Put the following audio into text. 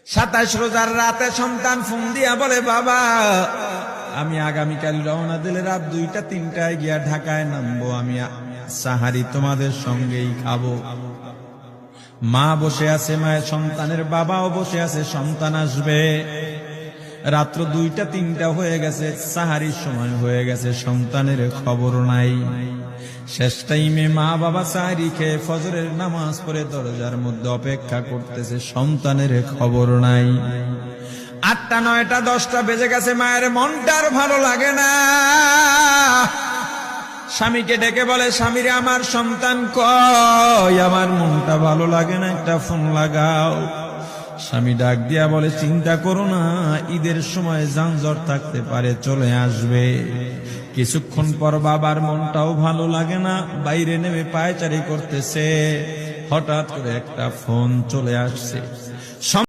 27 রোজার রাতে সন্তান ফোন দিয়া বলে, বাবা আমি আগামীকাল রওনা দিলে রাত 2টা-3টায় গিয়া ঢাকায় নামবো, আমি সাহারি তোমাদের সঙ্গেই খাবো। মা বসে আছে, মায়ের সন্তানের বাবাও বসে আছে, সন্তান আসবে। রাত্র 2টা-3টা হয়ে গেছে, সাহারির সময় হয়ে গেছে, সন্তানের খবর নাই। শেষ টাইমে মা বাবা সাহারি খেয়ে ফজরের নামাজ পড়ে দরজার মধ্যে অপেক্ষা করতেছে, সন্তানের খবর নাই। 8টা, 9টা, 10টা বেজে গেছে, মায়ের মনটার ভালো লাগে না। স্বামীকে ডেকে বলে, স্বামীরে আমার সন্তান কই, আমার মনটা ভালো লাগে না, একটা ফোন লাগাও। স্বামী ডাক দিয়া বলে, চিন্তা করো না, ঈদের সময় যানজট থাকতে পারে, চলে আসবে। কিছুক্ষণ পর বাবার মনটাও ভালো লাগে না, বাইরে নেমে পায়চারি করতেছে, হঠাৎ করে একটা ফোন চলে আসছে।